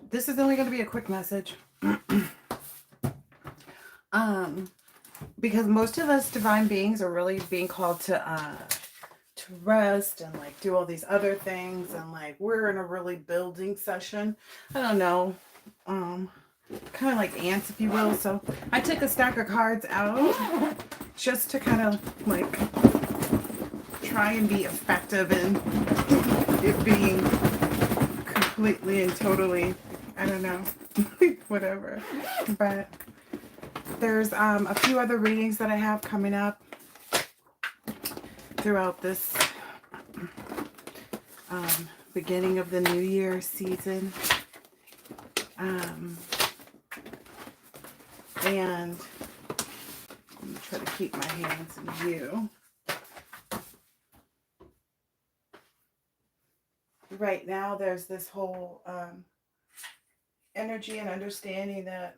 This is only going to be a quick message. um, because most of us divine beings are really being called to rest and like do all these other things, and like we're in a really building session. I don't know. Um, Kind of like ants, if you will. So I took a stack of cards out just to kind of like try and be effective in it being completely and totally, I don't know, whatever. But there's a few other readings that I have coming up throughout this beginning of the new year season. And I'm going to try to keep my hands in view. Right now, there's this whole energy and understanding that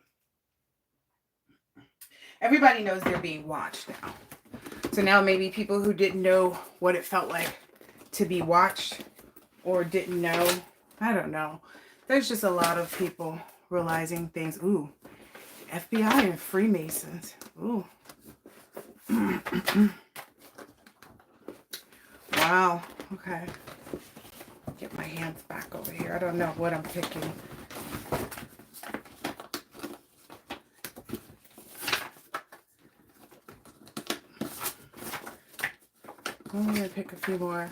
everybody knows they're being watched now. So now maybe people who didn't know what it felt like to be watched or didn't know, I don't know. There's just a lot of people realizing things. Ooh, FBI and Freemasons. Ooh. Wow. Okay. Get my hands back over here. I don't know what I'm picking. I'm going to pick a few more.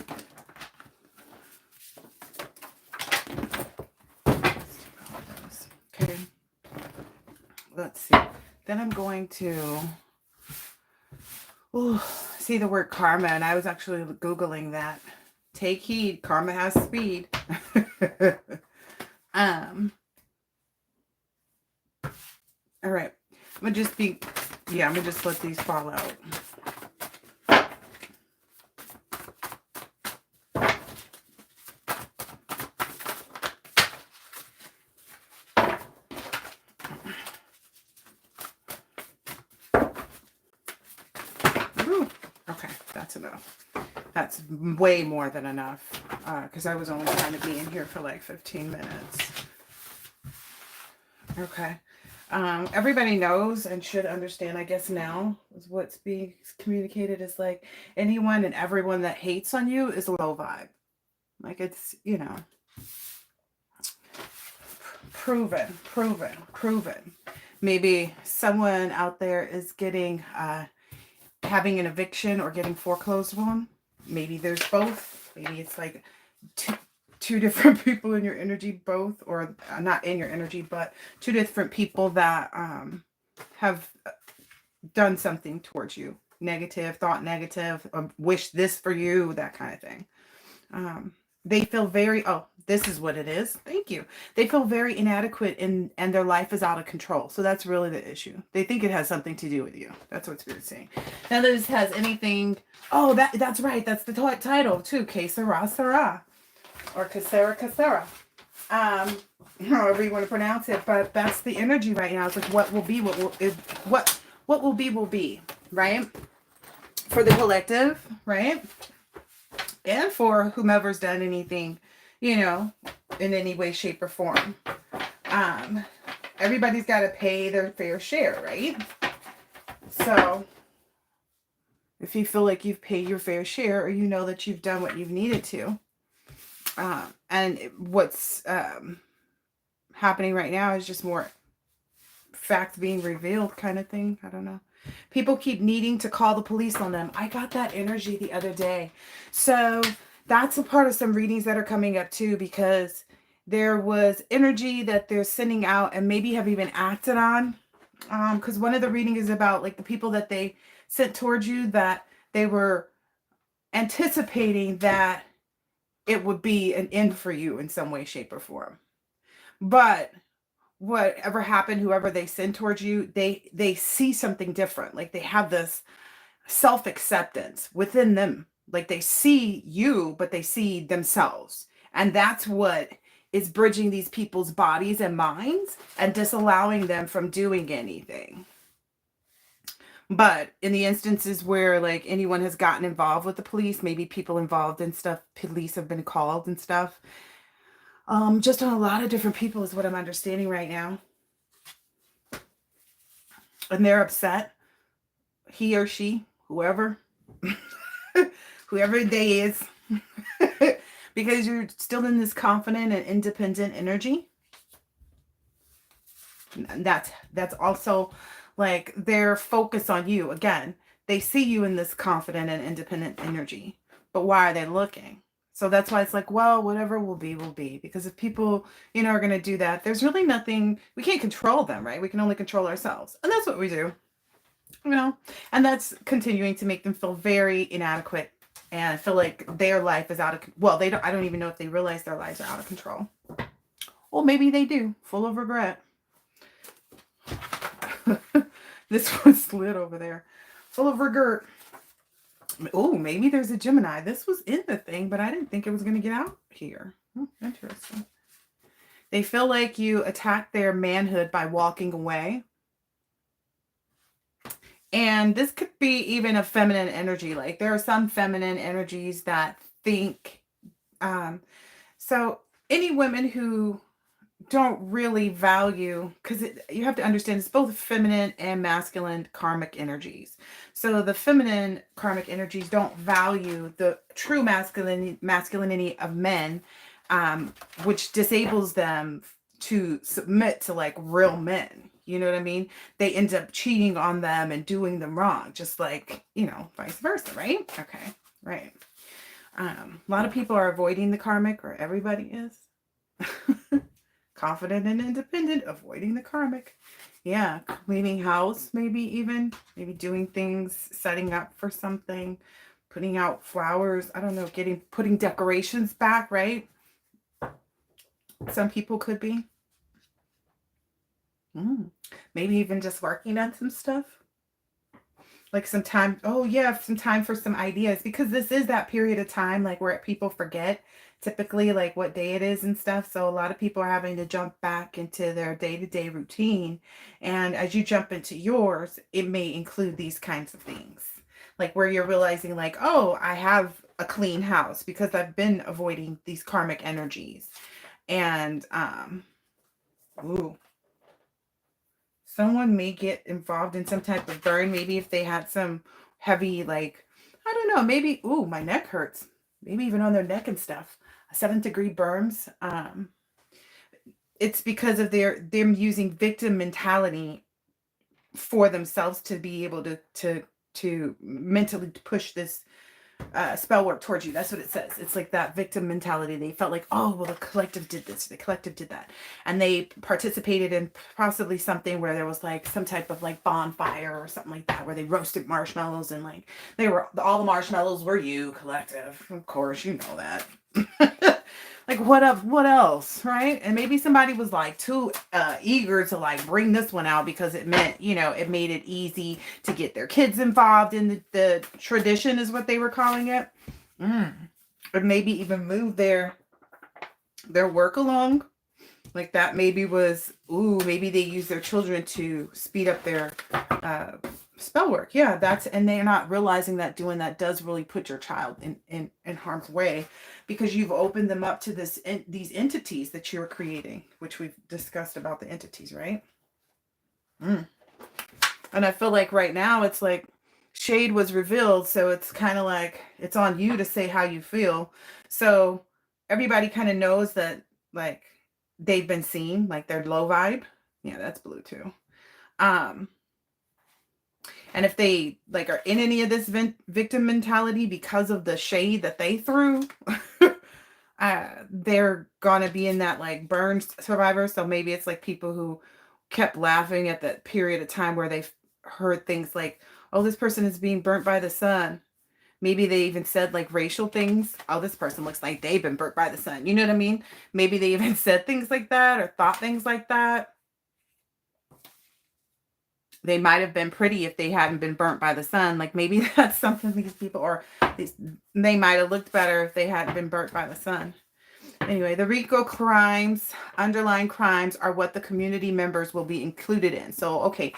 Okay. Let's see. Then I'm going to see the word karma, and I was actually Googling that. Take heed, karma has speed. All right. I'm gonna just let these fall out. Ooh, okay, that's enough. That's way more than enough, because I was only trying to be in here for like 15 minutes. Okay. Everybody knows and should understand, I guess now, is what's being communicated is like anyone and everyone that hates on you is low vibe. Like it's, proven. Maybe someone out there is getting, having an eviction or getting foreclosed on. Maybe there's both. Maybe it's like two different people in your energy, both, or not in your energy, but two different people that have done something towards you, negative, thought negative, or wish this for you, that kind of thing. They feel very, this is what it is. Thank you. They feel very inadequate and their life is out of control. So that's really the issue. They think it has something to do with you. That's what Spirit's saying. Now this has anything, that's right. That's the title too. Que sera, sera. Or Sera. However you want to pronounce it, but that's the energy right now. It's like what will be, what will be, right? For the collective, right? And for whomever's done anything, in any way, shape, or form. Everybody's got to pay their fair share, right? So if you feel like you've paid your fair share, or you know that you've done what you've needed to, and what's happening right now is just more facts being revealed kind of thing. I don't know. People keep needing to call the police on them. I got that energy the other day. So that's a part of some readings that are coming up too, because there was energy that they're sending out and maybe have even acted on. Because one of the reading is about like the people that they sent towards you, that they were anticipating that it would be an end for you in some way, shape, or form. But whatever happened, whoever they send towards you, they see something different. Like they have this self-acceptance within them. Like they see you, but they see themselves. And that's what is bridging these people's bodies and minds and disallowing them from doing anything. But in the instances where like anyone has gotten involved with the police, maybe people involved in stuff, police have been called and stuff, Just on a lot of different people is what I'm understanding right now. And they're upset. He or she, whoever, whoever they is, because you're still in this confident and independent energy. That's also like their focus on you. Again, they see you in this confident and independent energy. But why are they looking? So that's why it's like, well, whatever will be, will be. Because if people, are going to do that, there's really nothing, we can't control them, right? We can only control ourselves. And that's what we do, And that's continuing to make them feel very inadequate and feel like their life is out of, well, I don't even know if they realize their lives are out of control. Well, maybe they do, full of regret. This one slid over there. Full of regret. Oh, maybe there's a Gemini. This was in the thing, but I didn't think it was going to get out here. Interesting. They feel like you attack their manhood by walking away. And this could be even a feminine energy. Like there are some feminine energies that think. So any women who don't really value, because you have to understand it's both feminine and masculine karmic energies. So the feminine karmic energies don't value the true masculinity of men, which disables them to submit to like real men. You know what I mean? They end up cheating on them and doing them wrong, just like, vice versa, right? Okay, right. A lot of people are avoiding the karmic, or everybody is. Confident and independent, avoiding the karmic. Yeah, cleaning house, maybe doing things, setting up for something, putting out flowers. I don't know, putting decorations back, right? Some people could be. Maybe even just working on some stuff. Like some time. Oh yeah, some time for some ideas, because this is that period of time like where people forget typically like what day it is and stuff. So a lot of people are having to jump back into their day-to-day routine. And as you jump into yours, it may include these kinds of things. Like where you're realizing like, oh, I have a clean house because I've been avoiding these karmic energies. And ooh. Someone may get involved in some type of burn. Maybe if they had some heavy, like, I don't know, maybe, ooh, my neck hurts. Maybe even on their neck and stuff. 7th degree burns. It's because of them using victim mentality for themselves to be able to mentally push this spell work towards you. That's what it says. It's like that victim mentality. They felt like, oh, well, the collective did this, the collective did that, and they participated in possibly something where there was like some type of like bonfire or something like that, where they roasted marshmallows, and like all the marshmallows were you, collective. Of course, you know that. Like what else, right? And maybe somebody was like too eager to like bring this one out because it meant, it made it easy to get their kids involved in the tradition, is what they were calling it. Or maybe even move their work along. Like that maybe was, maybe they use their children to speed up their spell work. Yeah, and they're not realizing that doing that does really put your child in harm's way, because you've opened them up to these entities that you're creating, which we've discussed about the entities, right? And I feel like right now it's like shade was revealed, so it's kind of like it's on you to say how you feel. So everybody kind of knows that like they've been seen, like they're low vibe. Yeah, that's blue too. And if they like are in any of this victim mentality because of the shade that they threw, they're gonna be in that like burn survivor. So maybe it's like people who kept laughing at that period of time where they've heard things like, oh, this person is being burnt by the sun. Maybe they even said like racial things. Oh, this person looks like they've been burnt by the sun. You know what I mean? Maybe they even said things like that or thought things like that. They might have been pretty if they hadn't been burnt by the sun. Like maybe that's something these people, or they might have looked better if they hadn't been burnt by the sun. Anyway, the RICO crimes, underlying crimes, are what the community members will be included in. So, okay,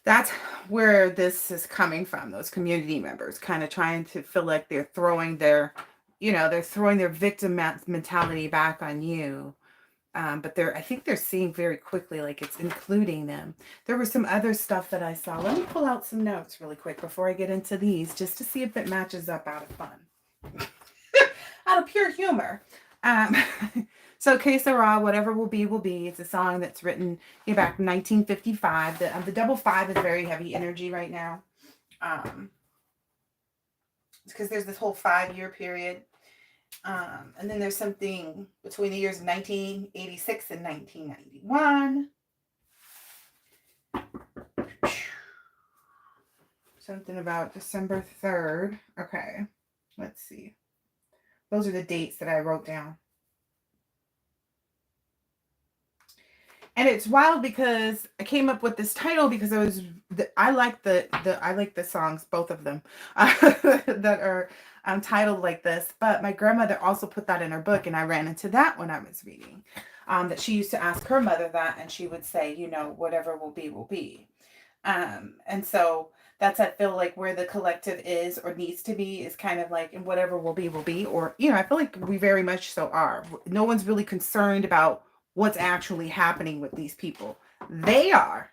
that's where this is coming from. Those community members kind of trying to feel like they're throwing their, you know, they're throwing their victim mentality back on you. But I think they're seeing very quickly, like it's including them. There was some other stuff that I saw. Let me pull out some notes really quick before I get into these, just to see if it matches up out of fun. Out of pure humor. Um, so Que Sera, Whatever Will Be, Will Be. It's a song that's written back in 1955. The double five is very heavy energy right now. Because there's this whole 5-year period. And then there's something between the years of 1986 and 1991. Something about December 3rd. Okay, let's see. Those are the dates that I wrote down. And it's wild because I came up with this title because I like the songs, both of them, that are titled like this. But my grandmother also put that in her book, and I ran into that when I was reading. That she used to ask her mother that, and she would say, whatever will be, will be. And so that's, I feel like, where the collective is or needs to be is kind of like, and whatever will be, will be. Or, I feel like we very much so are. No one's really concerned about what's actually happening with these people. They are.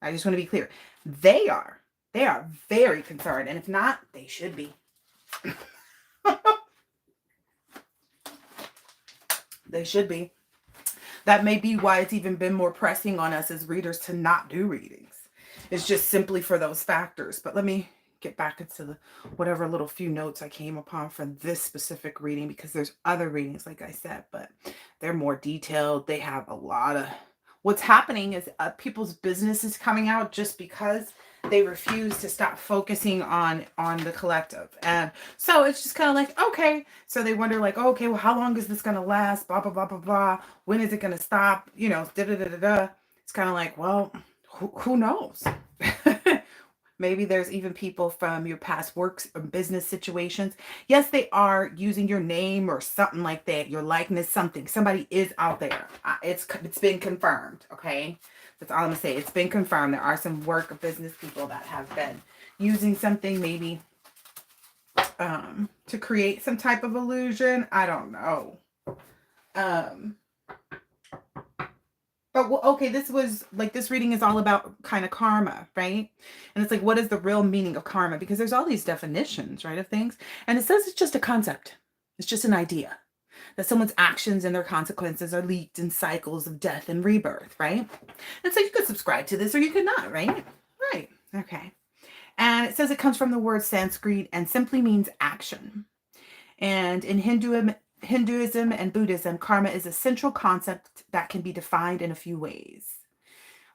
I just want to be clear. They are very concerned. And if not, they should be. They should be. That may be why it's even been more pressing on us as readers to not do readings. It's just simply for those factors. But let me get back into whatever little few notes I came upon for this specific reading, because there's other readings, like I said, but they're more detailed. They have a lot of what's happening is people's business is coming out just because they refuse to stop focusing on the collective. And so it's just kind of like, okay, so they wonder like, oh, okay, well, how long is this going to last? Blah, blah, blah, blah, blah. When is it going to stop? Da, da, da, da, da. It's kind of like, well, who knows? Maybe there's even people from your past works or business situations. Yes, they are using your name or something like that, your likeness, something. Somebody is out there. It's been confirmed, okay? That's all I'm going to say. It's been confirmed. There are some work or business people that have been using something maybe to create some type of illusion. I don't know. But okay, this reading is all about kind of karma, right? And it's like, what is the real meaning of karma? Because there's all these definitions, right, of things. And it says it's just a concept. It's just an idea that someone's actions and their consequences are leaked in cycles of death and rebirth, right? And so you could subscribe to this or you could not, right? Right. Okay. And it says it comes from the word Sanskrit and simply means action. And in Hinduism and Buddhism, karma is a central concept that can be defined in a few ways.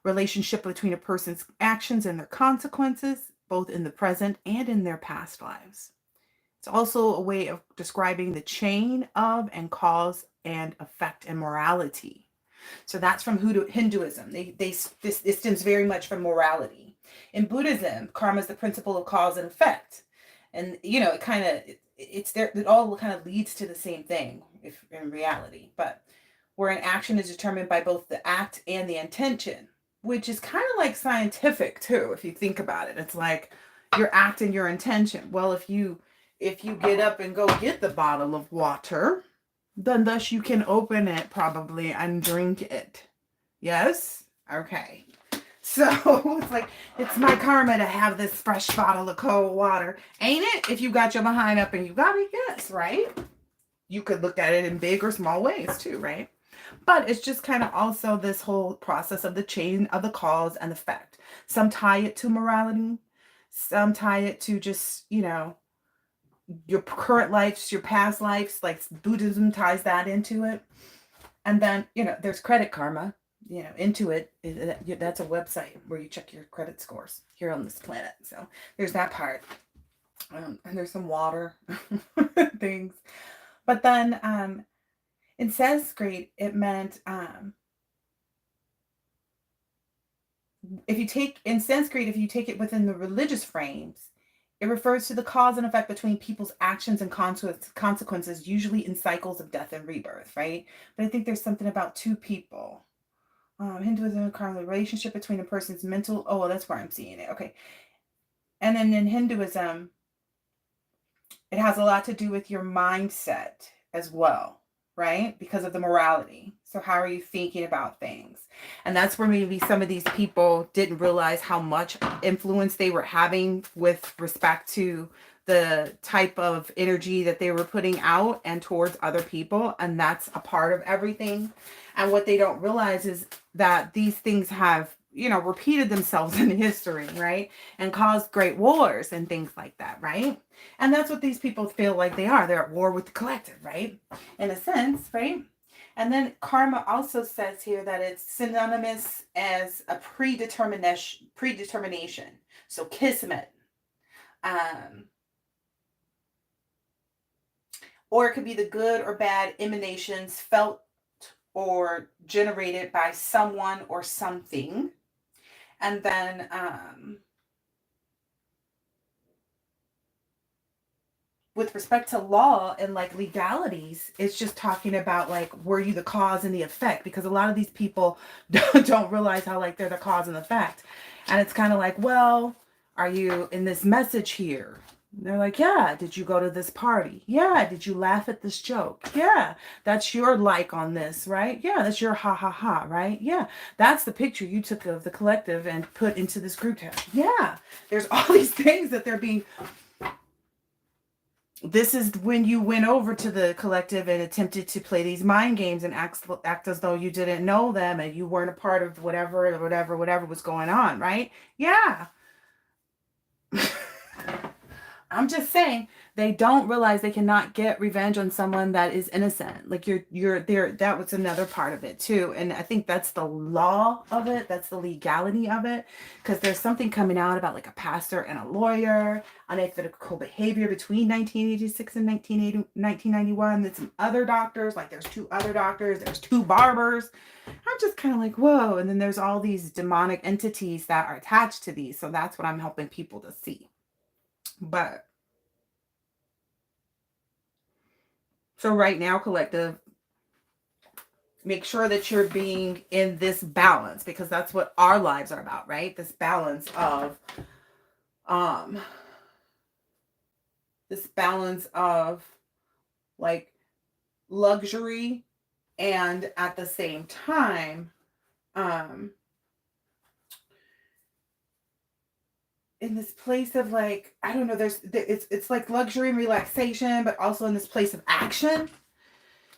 Relationship between a person's actions and their consequences, both in the present and in their past lives. It's also a way of describing the chain of and cause and effect and morality. So that's from Hinduism. This stems very much from morality. In Buddhism, karma is the principle of cause and effect. And, it all kind of leads to the same thing if in reality, but where an action is determined by both the act and the intention, which is kind of like scientific too, if you think about it. It's like your act and your intention. Well, if you get up and go get the bottle of water, then thus you can open it probably and drink it. Yes? Okay. So it's like, it's my karma to have this fresh bottle of cold water. Ain't it? If you got your behind up and you got it, yes, right? You could look at it in big or small ways too, right? But it's just kind of also this whole process of the chain of the cause and effect. Some tie it to morality. Some tie it to just, your current lives, your past lives, like Buddhism ties that into it. And then, there's credit karma. Intuit, that's a website where you check your credit scores here on this planet. So there's that part. And there's some water things. But then in Sanskrit, it meant, if you take it within the religious frames, it refers to the cause and effect between people's actions and consequences, usually in cycles of death and rebirth, right? But I think there's something about two people. Hinduism, karma, relationship between a person's mental. Oh, well, that's where I'm seeing it. Okay. And then in Hinduism, It has a lot to do with your mindset as well, right? Because of the morality. So how are you thinking about things? And that's where maybe some of these people didn't realize how much influence they were having with respect to the type of energy that they were putting out and towards other people. And that's a part of everything. And what they don't realize is that these things have, you know, repeated themselves in history, right? And caused great wars and things like that, right? And that's what these people feel like they are. They're at war with the collective, right? In a sense, right? And then karma also says here that it's synonymous as a predetermination. So kismet. Um, or it could be the good or bad emanations felt or generated by someone or something. And then with respect to law and like legalities, it's just talking about like, were you the cause and the effect? Because a lot of these people don't realize how like they're the cause and effect. And it's kind of like, well, are you in this message here? And they're like, yeah. Did you go to this party? Yeah. Did you laugh at this joke? Yeah. That's your like on this, right? Yeah. That's your ha ha ha, right? Yeah. That's the picture you took of the collective and put into this group chat. Yeah. There's all these things that they're being. This is when you went over to the collective and attempted to play these mind games and act as though you didn't know them and you weren't a part of whatever was going on, right? Yeah. I'm just saying they don't realize they cannot get revenge on someone that is innocent. Like you're there. That was another part of it too. And I think that's the law of it. That's the legality of it. Because there's something coming out about like a pastor and a lawyer, unethical behavior between 1986 and 1991. There's some other doctors, like there's 2 other doctors, there's 2 barbers. I'm just kind of like, whoa. And then there's all these demonic entities that are attached to these. So that's what I'm helping people to see. But so right now, collective, make sure that you're being in this balance, because that's what our lives are about, right? This balance of um like luxury, and at the same time in this place of like, I don't know, it's like luxury and relaxation, but also in this place of action.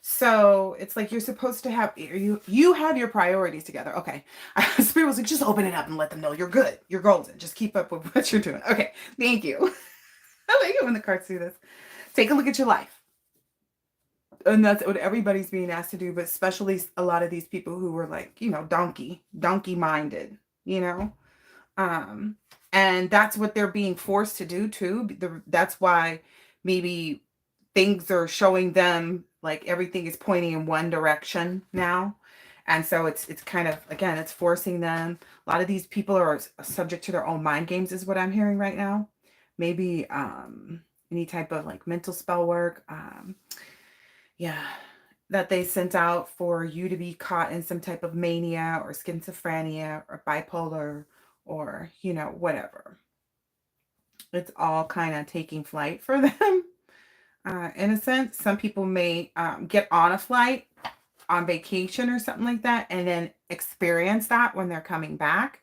So it's like you're supposed to have you have your priorities together. Okay. Spirit was like, just open it up and let them know you're good. You're golden. Just keep up with what you're doing. Okay. Thank you. I like it when the cards do this. Take a look at your life. And that's what everybody's being asked to do, but especially a lot of these people who were like, you know, donkey minded, you know? And that's what they're being forced to do too. That's why maybe things are showing them like everything is pointing in one direction now. And so it's kind of, again, it's forcing them. A lot of these people are subject to their own mind games is what I'm hearing right now. Maybe any type of like mental spell work. Yeah, that they sent out for you to be caught in some type of mania or schizophrenia or bipolar or, you know, whatever. It's all kind of taking flight for them. In a sense, some people may get on a flight on vacation or something like that and then experience that when they're coming back.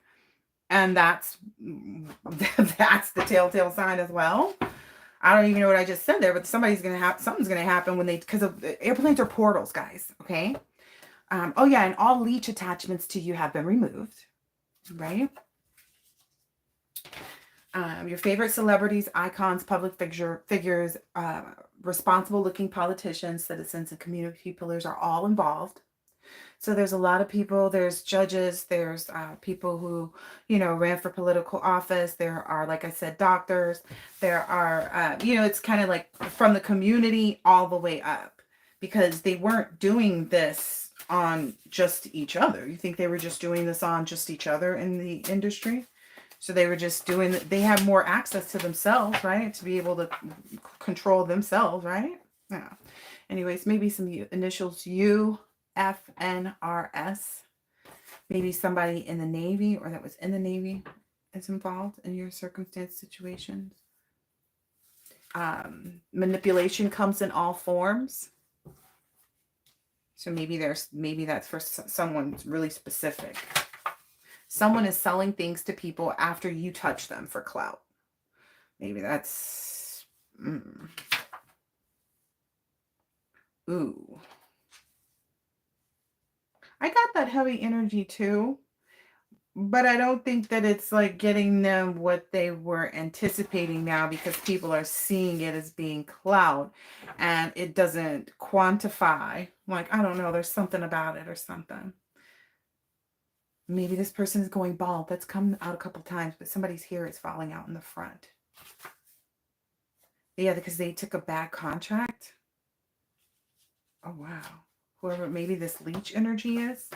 And that's the telltale sign as well. I don't even know what I just said there, but something's going to happen when because of airplanes are portals, guys. Okay. Oh yeah. And all leech attachments to you have been removed, right? Your favorite celebrities, icons, public figures, responsible looking politicians, citizens, and community pillars are all involved. So there's a lot of people, there's judges, there's people who, you know, ran for political office. There are, like I said, doctors. There are, you know, it's kind of like from the community all the way up, because they weren't doing this on just each other. You think they were just doing this on just each other in the industry? So they were just doing, they have more access to themselves, right? To be able to control themselves, right? Yeah. Anyways, maybe some initials U, F, N, R, S. Maybe somebody in the Navy or that was in the Navy is involved in your circumstance situations. Manipulation comes in all forms. So maybe that's for someone really specific. Someone is selling things to people after you touch them for clout. Maybe that's... Ooh. I got that heavy energy too. But I don't think that it's like getting them what they were anticipating now, because people are seeing it as being clout and it doesn't quantify. Like, I don't know, there's something about it or something. Maybe this person is going bald. That's come out a couple times, but somebody's hair is falling out in the front. Yeah, because they took a bad contract. Oh, wow. Whoever, maybe this leech energy is.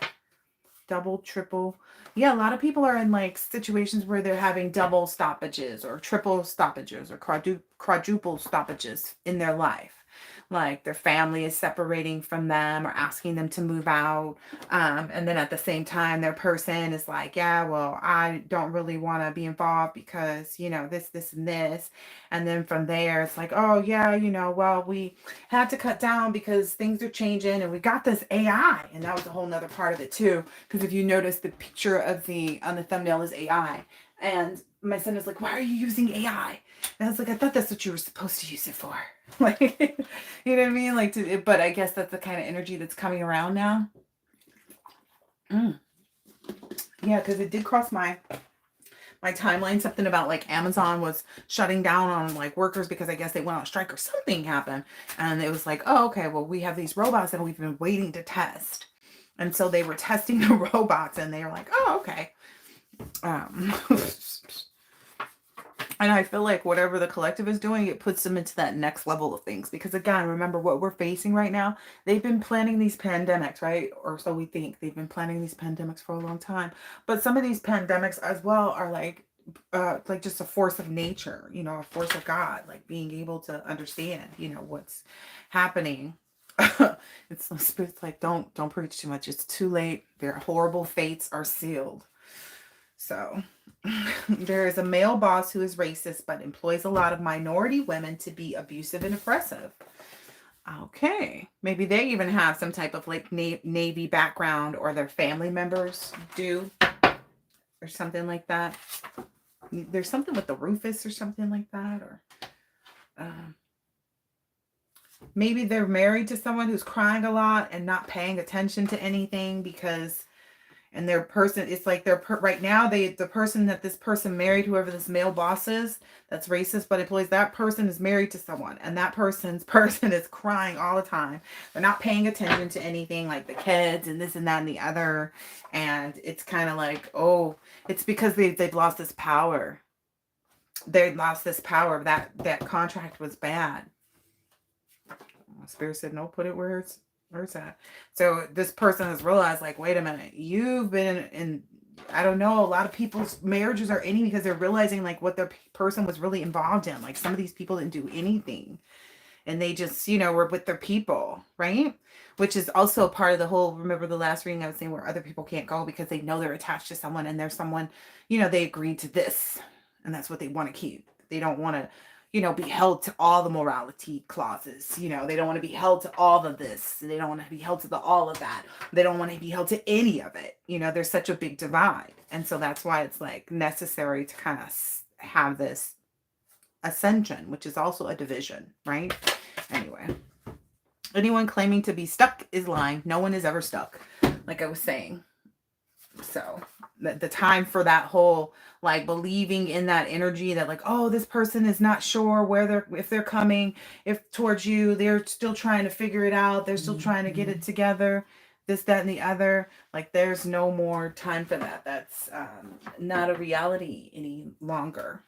Double, triple. Yeah, a lot of people are in like situations where they're having double stoppages or triple stoppages or quadruple stoppages in their life. Like their family is separating from them or asking them to move out. And then at the same time, their person is like, yeah, well, I don't really want to be involved because, you know, this, and this. And then from there, it's like, oh, yeah, you know, well, we had to cut down because things are changing and we got this AI. And that was a whole nother part of it, too. Because if you notice, the picture of on the thumbnail is AI. And my son is like, why are you using AI? And I was like, I thought that's what you were supposed to use it for. Like, you know what I mean? Like, but I guess that's the kind of energy that's coming around now. Yeah, because it did cross my timeline, something about like Amazon was shutting down on like workers because I guess they went on strike or something happened. And it was like, oh, okay, well, we have these robots that we've been waiting to test. And so they were testing the robots and they were like, oh, okay. And I feel like whatever the collective is doing, it puts them into that next level of things. Because again, remember what we're facing right now. They've been planning these pandemics, right? Or so we think. They've been planning these pandemics for a long time. But some of these pandemics as well are like just a force of nature, you know, a force of God, like being able to understand, you know, what's happening. It's like, don't preach too much. It's too late. Their horrible fates are sealed. So there is a male boss who is racist, but employs a lot of minority women to be abusive and oppressive. Okay. Maybe they even have some type of like Navy background, or their family members do, or something like that. There's something with the Rufus or something like that. Or maybe they're married to someone who's crying a lot and not paying attention to anything because... And their person, it's like right now, the person that this person married, whoever this male boss is, that's racist but employs, that person is married to someone. And that person is crying all the time. They're not paying attention to anything, like the kids and this and that and the other. And it's kind of like, oh, it's because they've lost this power. They lost this power. That contract was bad. Spirit said, no, put it where it's at. So this person has realized, like, wait a minute, you've been in I don't know, a lot of people's marriages are ending because they're realizing like what their person was really involved in. Like some of these people didn't do anything and they just, you know, were with their people, right? Which is also a part of the whole, remember the last reading I was saying, where other people can't go because they know they're attached to someone and there's someone, you know, they agreed to this and that's what they want to keep. They don't want to, you know, be held to all the morality clauses. You know, they don't want to be held to all of this. They don't want to be held to all of that. They don't want to be held to any of it. You know, there's such a big divide. And so that's why it's like necessary to kind of have this ascension, which is also a division, right? Anyway, anyone claiming to be stuck is lying. No one is ever stuck, like I was saying. So the time for that whole like believing in that energy that like, oh, this person is not sure if they're coming, if towards you, they're still trying to figure it out. They're still trying to get it together, this, that, and the other. Like there's no more time for that. That's not a reality any longer.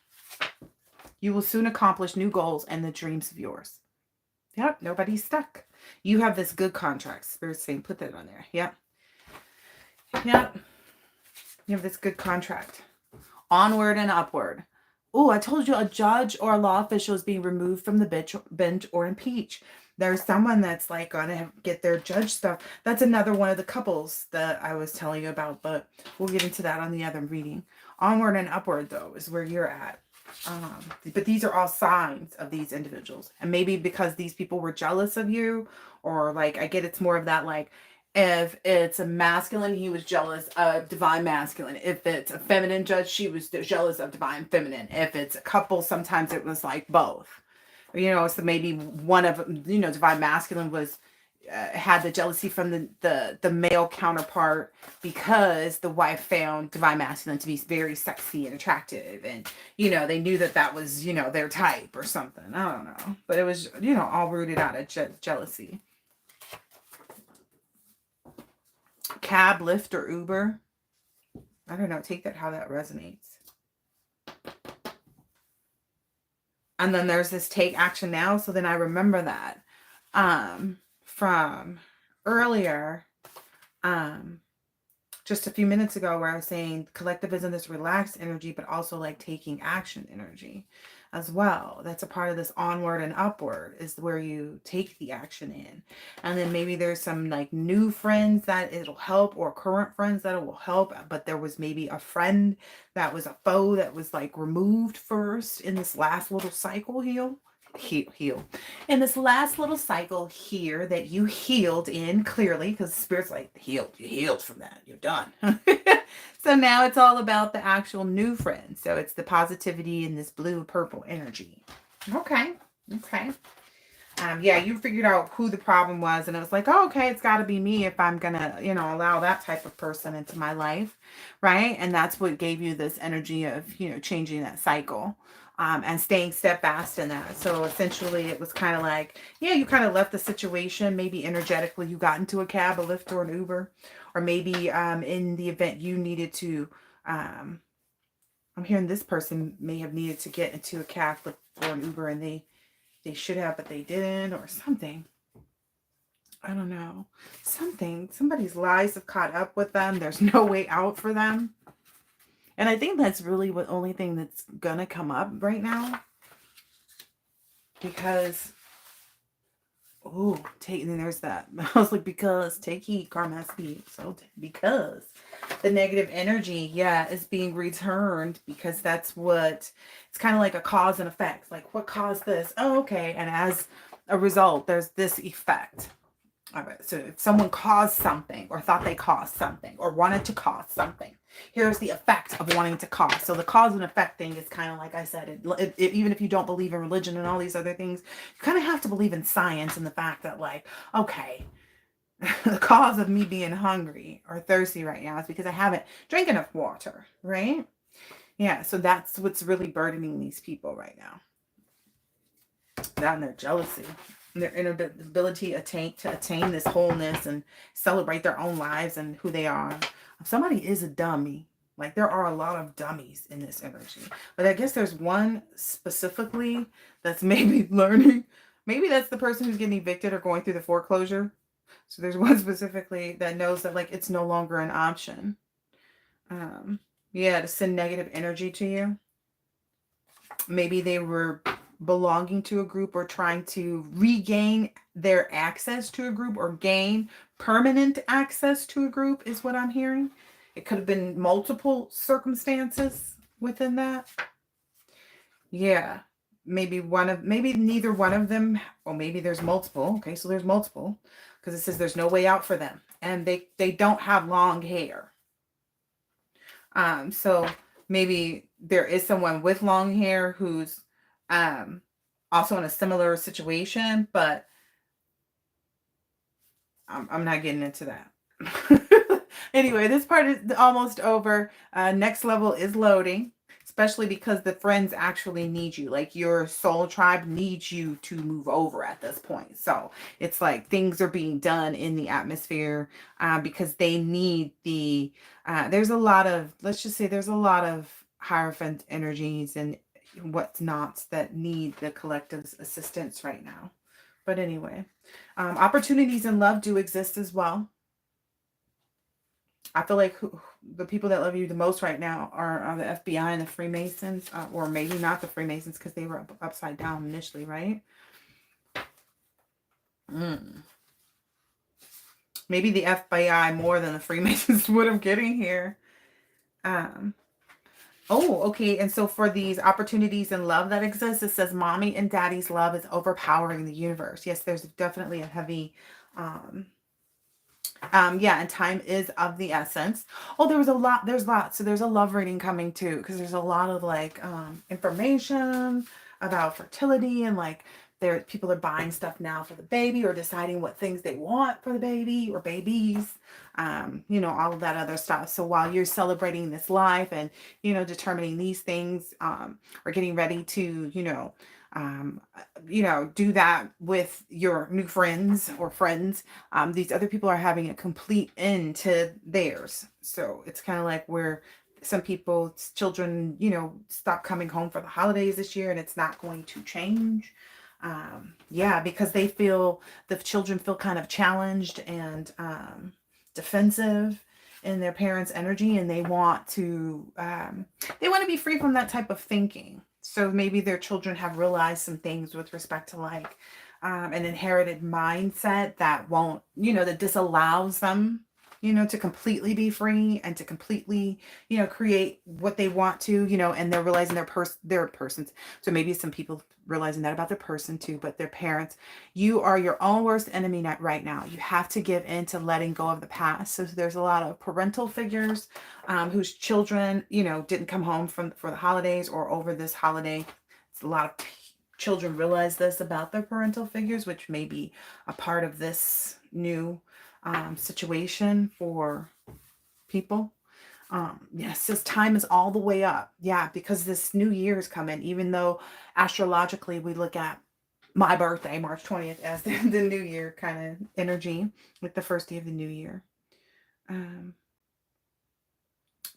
You will soon accomplish new goals and the dreams of yours. Yep. Nobody's stuck. You have this good contract. Spirit's saying, put that on there. Yep. Yep. You have this good contract. Onward and upward. Oh, I told you a judge or a law official is being removed from the bench or impeached. There's someone that's like going to get their judge stuff. That's another one of the couples that I was telling you about, but we'll get into that on the other reading. Onward and upward, though, is where you're at. But these are all signs of these individuals. And maybe because these people were jealous of you, or like, I get it's more of that, like, if it's a masculine, he was jealous of divine masculine. If it's a feminine judge, she was jealous of divine feminine. If it's a couple, sometimes it was like both. You know, so maybe one of, you know, divine masculine was had the jealousy from the male counterpart because the wife found divine masculine to be very sexy and attractive, and you know they knew that that was, you know, their type or something. I don't know, but it was, you know, all rooted out of jealousy. Cab, Lyft, or Uber. I don't know. Take that how that resonates. And then there's this take action now. So then I remember that from earlier, just a few minutes ago, where I was saying collective is in this relaxed energy, but also like taking action energy as well. That's a part of this onward and upward, is where you take the action in. And then maybe there's some like new friends that it'll help, or current friends that it will help. But there was maybe a friend that was a foe that was like removed first in this last little cycle heal. In this last little cycle here that you healed in clearly, because Spirit's like, you healed from that, you're done. So now it's all about the actual new friend. So it's the positivity in this blue purple energy. Okay. Yeah, you figured out who the problem was, and it was like, oh, okay, it's got to be me if I'm gonna, you know, allow that type of person into my life, right? And that's what gave you this energy of, you know, changing that cycle. And staying steadfast in that. So essentially it was kind of like, yeah, you kind of left the situation. Maybe energetically you got into a cab, a Lyft, or an Uber, or maybe in the event you needed to, I'm hearing this person may have needed to get into a cab, Lyft, or an Uber, and they should have, but they didn't, or something. I don't know. Somebody's lies have caught up with them. There's no way out for them. And I think that's really the only thing that's going to come up right now. Because, and there's that. I was like, because, take heed, karma speed. So, because the negative energy, yeah, is being returned, because that's what, it's kind of like a cause and effect. Like, what caused this? Oh, okay. And as a result, there's this effect. All right, so if someone caused something, or thought they caused something, or wanted to cause something, here's the effect of wanting to cause. So the cause and effect thing is kind of like I said, even if you don't believe in religion and all these other things, you kind of have to believe in science and the fact that, like, okay, the cause of me being hungry or thirsty right now is because I haven't drank enough water, right? Yeah, so that's what's really burdening these people right now. That and their jealousy. Their inability to attain this wholeness and celebrate their own lives and who they are. Somebody is a dummy. Like, there are a lot of dummies in this energy. But I guess there's one specifically that's maybe learning. Maybe that's the person who's getting evicted or going through the foreclosure. So there's one specifically that knows that, like, it's no longer an option. Yeah, to send negative energy to you. Maybe they were belonging to a group or trying to regain their access to a group, or gain permanent access to a group, is what I'm hearing. It could have been multiple circumstances within that. Yeah, maybe neither one of them, or maybe there's multiple. Okay, so there's multiple, because it says there's no way out for them, and they don't have long hair. So maybe there is someone with long hair who's also in a similar situation, but I'm not getting into that. Anyway, this part is almost over. Next level is loading, especially because the friends actually need you. Like, your soul tribe needs you to move over at this point. So it's like things are being done in the atmosphere because they need the, there's a lot of, let's just say there's a lot of Hierophant energies and what's not that need the collective's assistance right now. But anyway, opportunities in love do exist as well. I feel like the people that love you the most right now are the FBI and the Freemasons, or maybe not the Freemasons because they were upside down initially, right? Maybe the FBI more than the Freemasons would have getting here. Oh, okay. And so for these opportunities and love that exists, it says mommy and daddy's love is overpowering the universe. Yes, there's definitely a heavy, um, yeah, and time is of the essence. Oh, there's lots. So there's a love reading coming too, because there's a lot of like information about fertility and like there people are buying stuff now for the baby or deciding what things they want for the baby or babies. All of that other stuff. So while you're celebrating this life and, determining these things, or getting ready to, um, do that with your new friends or friends, these other people are having a complete end to theirs. So it's kind of like where some people's children, stop coming home for the holidays this year and it's not going to change. Yeah, because the children feel kind of challenged and defensive in their parents' energy, and they want to be free from that type of thinking. So maybe their children have realized some things with respect to like an inherited mindset that won't, that disallows them, to completely be free and to completely, create what they want to, and they're realizing they're persons. So maybe some people realizing that about their person too, but their parents. You are your own worst enemy right now. You have to give in to letting go of the past. So there's a lot of parental figures whose children, didn't come home for the holidays or over this holiday. It's a lot of children realize this about their parental figures, which may be a part of this new situation for people. Yes, this time is all the way up. Yeah, because this new year is coming, even though astrologically we look at my birthday, March 20th, as the new year kind of energy, like the first day of the new year. Um,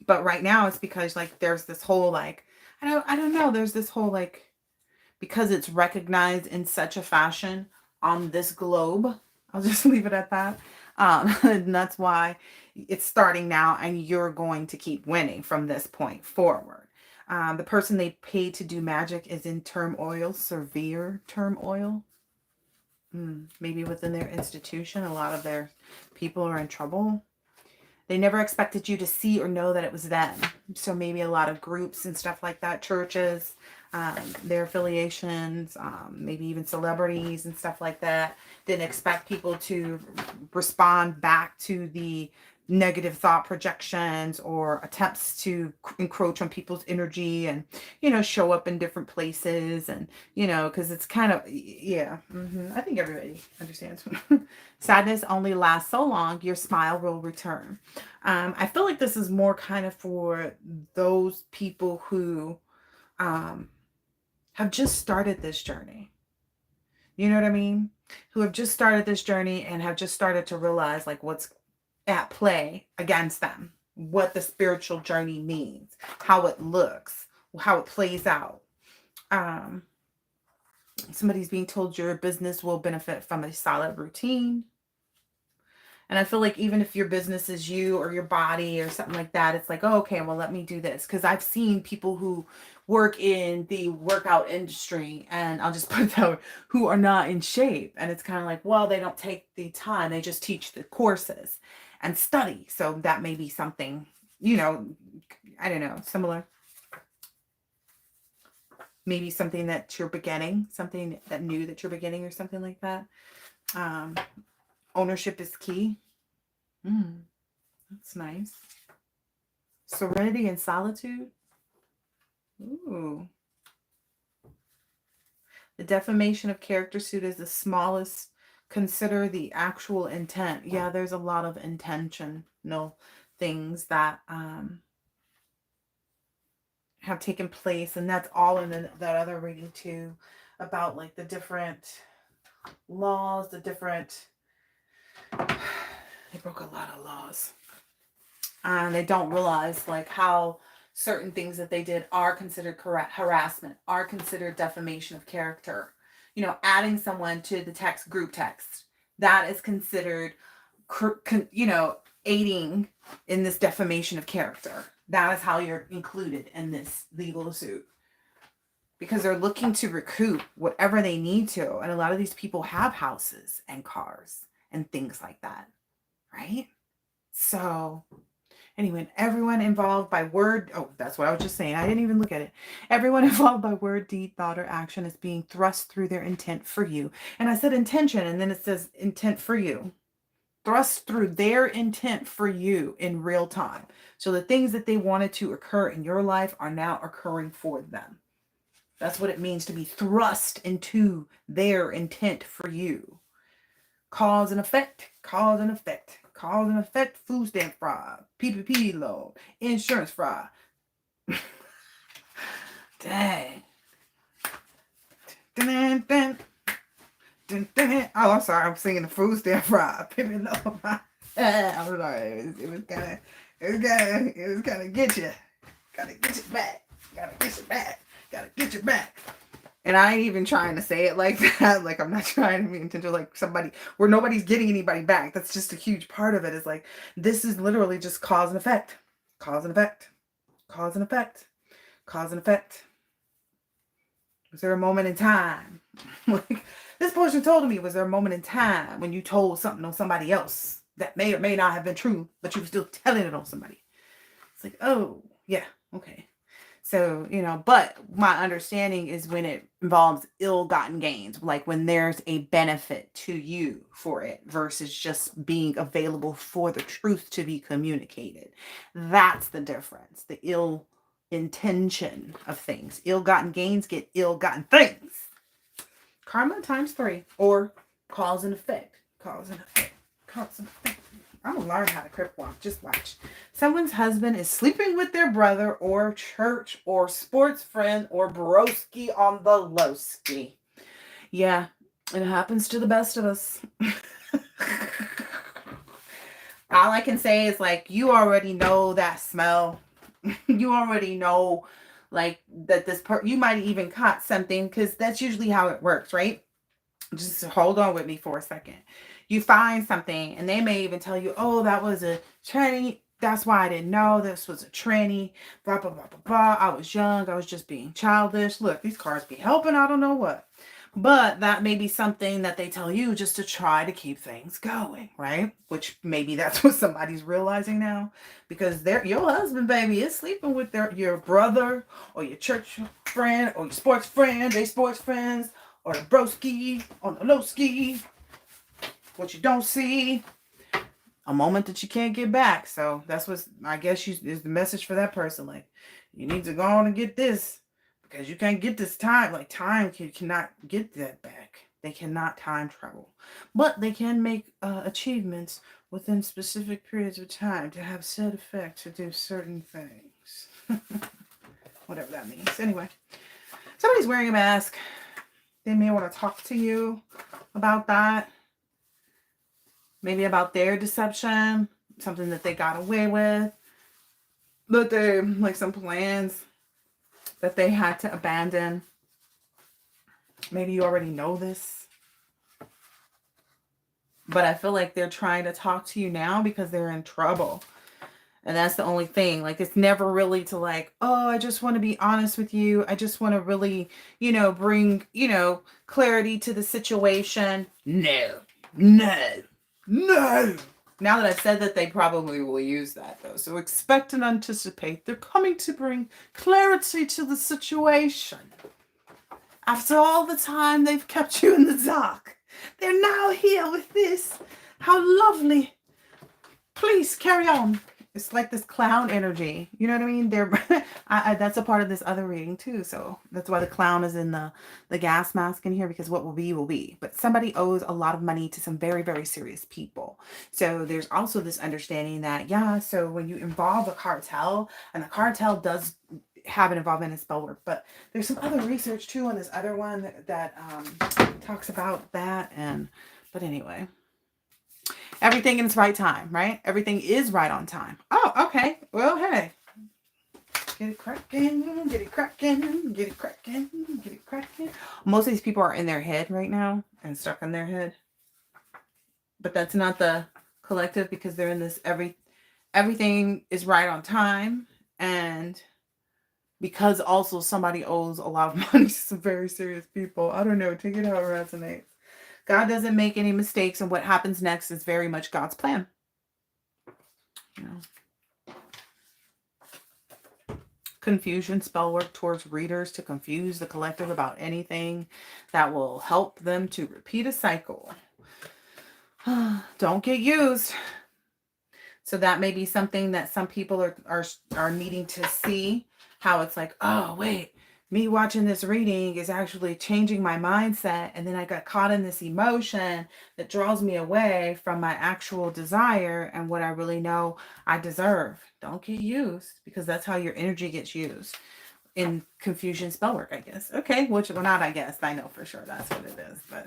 but right now it's because like there's this whole like I don't know, there's this whole like because it's recognized in such a fashion on this globe. I'll just leave it at that. And that's why it's starting now, and you're going to keep winning from this point forward. The person they paid to do magic is in turmoil, severe turmoil. Maybe within their institution, a lot of their people are in trouble. They never expected you to see or know that it was them. So maybe a lot of groups and stuff like that, churches, their affiliations, maybe even celebrities and stuff like that, didn't expect people to respond back to the negative thought projections or attempts to encroach on people's energy and, show up in different places and, because it's kind of, yeah, I think everybody understands. Sadness only lasts so long, your smile will return. I feel like this is more kind of for those people who have just started this journey. You know what I mean? Who have just started this journey and have just started to realize like what's at play against them, what the spiritual journey means, how it looks, how it plays out. Um, Somebody's being told your business will benefit from a solid routine. And I feel like even if your business is you or your body or something like that, it's like, oh, okay, well, let me do this. Because I've seen people who work in the workout industry, and I'll just put it that way, who are not in shape. And it's kind of like, well, they don't take the time. They just teach the courses and study. So that may be something, I don't know, similar. Maybe something that you're beginning, something that new that you're beginning or something like that. Ownership is key. That's nice. Serenity and solitude. Ooh. The defamation of character suit is the smallest. Consider the actual intent. Yeah, there's a lot of intentional things that have taken place, and that's all in that other reading too, about like the different laws, the different. They broke a lot of laws. And they don't realize like how certain things that they did are considered correct harassment, are considered defamation of character. Adding someone to the group text, that is considered, aiding in this defamation of character. That is how you're included in this legal suit. Because they're looking to recoup whatever they need to. And a lot of these people have houses and cars and things like that. Right? So Anyway, everyone involved by word, oh, that's what I was just saying. I didn't even look at it. Everyone involved by word, deed, thought, or action is being thrust through their intent for you. And I said intention, and then it says intent for you. Thrust through their intent for you in real time. So the things that they wanted to occur in your life are now occurring for them. That's what it means to be thrust into their intent for you. Cause and effect, cause and effect, cause and effect, food stamp fraud, PPP loan, insurance fraud. Dang. Dun, dun, dun, dun. Oh, I'm sorry. I'm singing the food stamp fraud. PPP loan. I'm sorry. It was gonna get you. Gotta get you back. Gotta get you back. Gotta get you back. And I ain't even trying to say it like that. Like, I'm not trying to be intentional, like somebody where nobody's getting anybody back. That's just a huge part of it. Is like, this is literally just cause and effect. Cause and effect. Cause and effect. Cause and effect. Was there a moment in time? Like, this person told me, was there a moment in time when you told something on somebody else that may or may not have been true, but you were still telling it on somebody? It's like, oh, yeah, okay. So, but my understanding is when it involves ill-gotten gains, like when there's a benefit to you for it versus just being available for the truth to be communicated. That's the difference. The ill intention of things. Ill-gotten gains get ill-gotten things. Karma times 3, or cause and effect. Cause and effect. Cause and effect. I'm going to learn how to crip walk. Just watch. Someone's husband is sleeping with their brother or church or sports friend or broski on the lowski. Yeah, it happens to the best of us. All I can say is, like, you already know that smell. You already know, like, that you might even caught something, because that's usually how it works, right? Just hold on with me for a second. You find something and they may even tell you, oh, that was a tranny. That's why I didn't know this was a tranny. Blah, blah, blah, blah, blah. I was young. I was just being childish. Look, these cards be helping. I don't know what. But that may be something that they tell you just to try to keep things going, right? Which maybe that's what somebody's realizing now. Because your husband, baby, is sleeping with your brother or your church friend or your sports friend. They sports friends. Or the broski on the low ski. What you don't see. A moment that you can't get back. So that's what I guess is the message for that person. Like, you need to go on and get this. Because you can't get this time. Like, time cannot get that back. They cannot time travel. But they can make achievements within specific periods of time to have said effect to do certain things. Whatever that means. Anyway. Somebody's wearing a mask. They may want to talk to you about that. Maybe about their deception. Something that they got away with. But they, like, some plans that they had to abandon. Maybe you already know this. But I feel like they're trying to talk to you now because they're in trouble. And that's the only thing. Like, it's never really to, like, oh, I just want to be honest with you. I just want to really, bring, clarity to the situation. No. Now that I've said that, they probably will use that, though. So expect and anticipate. They're coming to bring clarity to the situation. After all the time they've kept you in the dark, they're now here with this. How lovely. Please carry on. It's like this clown energy. You know what I mean? That's a part of this other reading too. So that's why the clown is in the gas mask in here, because what will be will be. But somebody owes a lot of money to some very, very serious people. So there's also this understanding that, yeah, so when you involve a cartel, and the cartel does have an involvement in spell work, but there's some other research too on this other one that talks about that. But anyway. Everything in its right time, right? Everything is right on time. Oh, okay. Well, hey. Get it cracking, get it cracking, get it cracking, get it cracking. Most of these people are in their head right now and stuck in their head. But that's not the collective, because they're in this everything is right on time. And because also somebody owes a lot of money to some very serious people. I don't know. Take it how it resonates. God doesn't make any mistakes, and what happens next is very much God's plan. confusion spell work towards readers to confuse the collective about anything that will help them to repeat a cycle. Don't get used. So that may be something that some people are needing to see, how it's like, oh, wait, me watching this reading is actually changing my mindset. And then I got caught in this emotion that draws me away from my actual desire and what I really know I deserve. Don't get used, because that's how your energy gets used in confusion spell work, I guess. Okay, well, not I guess. I know for sure that's what it is. But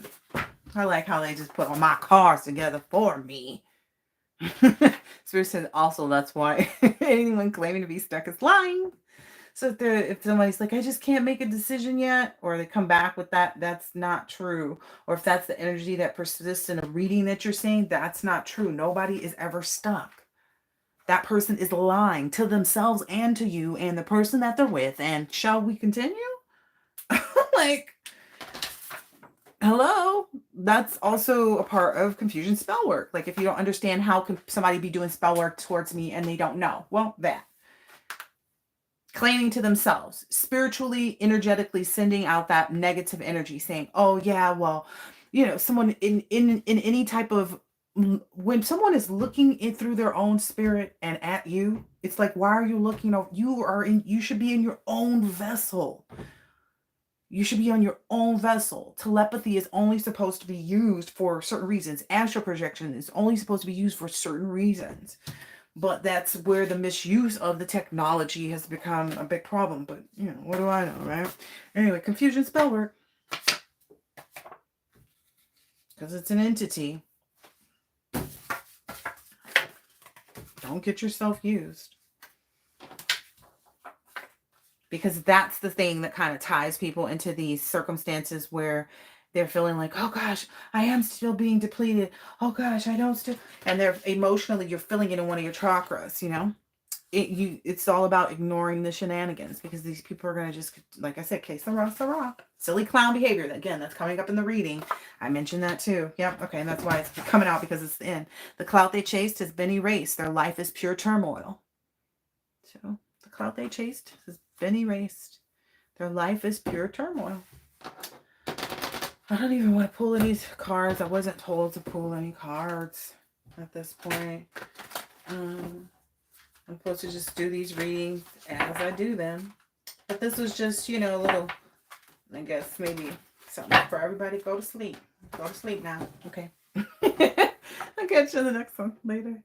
I like how they just put all my cards together for me. Spirit said also that's why anyone claiming to be stuck is lying. So if somebody's like, I just can't make a decision yet, or they come back with that, that's not true. Or if that's the energy that persists in a reading that you're saying, that's not true. Nobody is ever stuck. That person is lying to themselves and to you and the person that they're with. And shall we continue? Like, hello, that's also a part of confusion spell work. Like, if you don't understand how can somebody be doing spell work towards me and they don't know, well, that claiming to themselves, spiritually, energetically sending out that negative energy, saying, oh yeah, well, someone in any type of, when someone is looking in through their own spirit and at you, it's like, why are you looking? You should be in your own vessel. You should be on your own vessel. Telepathy is only supposed to be used for certain reasons. Astral projection is only supposed to be used for certain reasons. But that's where the misuse of the technology has become a big problem. But, what do I know, right? Anyway, confusion spell work. Because it's an entity. Don't get yourself used. Because that's the thing that kind of ties people into these circumstances where they're feeling like, oh gosh, I am still being depleted. Oh gosh, I don't still. And they're emotionally, you're feeling it in one of your chakras, It's all about ignoring the shenanigans, because these people are going to just, like I said, que sera. Silly clown behavior. Again, that's coming up in the reading. I mentioned that too. Yep. Okay. And that's why it's coming out, because it's the end. The clout they chased has been erased. Their life is pure turmoil. So the clout they chased has been erased. Their life is pure turmoil. I don't even want to pull any cards. I wasn't told to pull any cards at this point. I'm supposed to just do these readings as I do them. But this was just, a little, I guess, maybe something for everybody. Go to sleep. Go to sleep now. Okay. I'll catch you in the next one later.